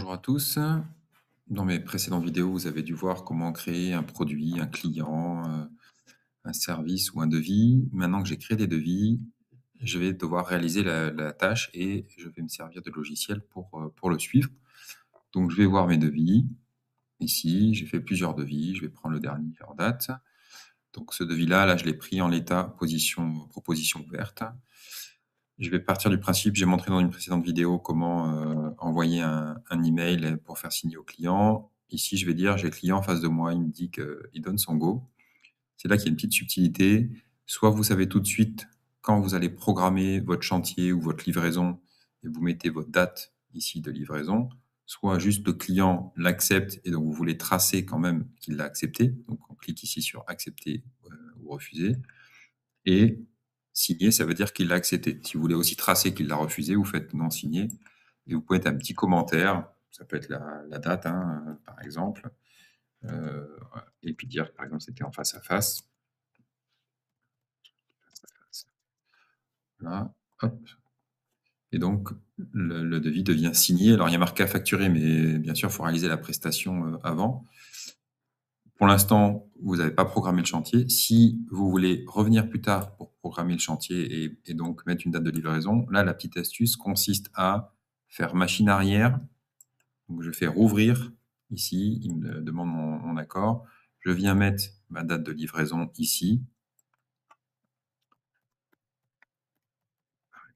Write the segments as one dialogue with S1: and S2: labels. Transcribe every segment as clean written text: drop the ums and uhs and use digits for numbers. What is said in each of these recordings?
S1: Bonjour à tous. Dans mes précédentes vidéos, vous avez dû voir comment créer un produit, un client, un service ou un devis. Maintenant que j'ai créé des devis, je vais devoir réaliser la tâche et je vais me servir de logiciel pour le suivre. Donc, je vais voir mes devis. Ici, j'ai fait plusieurs devis. Je vais prendre le dernier en date. Donc, ce devis-là, là, je l'ai pris en l'état proposition ouverte. Je vais partir du principe, j'ai montré dans une précédente vidéo comment, envoyer un email pour faire signer au client. Ici, je vais dire: «J'ai le client en face de moi, il me dit qu'il donne son go». C'est là qu'il y a une petite subtilité. Soit vous savez tout de suite quand vous allez programmer votre chantier ou votre livraison et vous mettez votre date ici de livraison, soit juste le client l'accepte et donc vous voulez tracer quand même qu'il l'a accepté. Donc on clique ici sur accepter, ou refuser. Et signer, ça veut dire qu'il l'a accepté. Si vous voulez aussi tracer qu'il l'a refusé, vous faites non signé et vous pouvez mettre un petit commentaire. Ça peut être la date, hein, par exemple, et puis dire, par exemple, c'était en face à face. Face à face. Voilà, hop, et donc le devis devient signé. Alors il y a marqué à facturer, mais bien sûr, il faut réaliser la prestation, avant. Pour l'instant, vous n'avez pas programmé le chantier. Si vous voulez revenir plus tard pour programmer le chantier et donc mettre une date de livraison, là, la petite astuce consiste à faire machine arrière. Donc je fais rouvrir ici, il me demande mon accord. Je viens mettre ma date de livraison ici,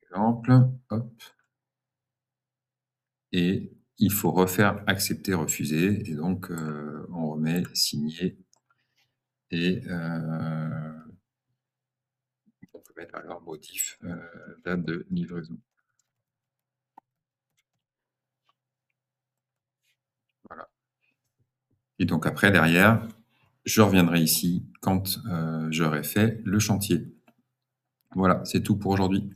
S1: exemple, hop, et il faut refaire accepter, refuser et donc on remet signer et on peut mettre alors motif, date de livraison. Voilà. Et donc après derrière, je reviendrai ici quand, j'aurai fait le chantier. Voilà, c'est tout pour aujourd'hui.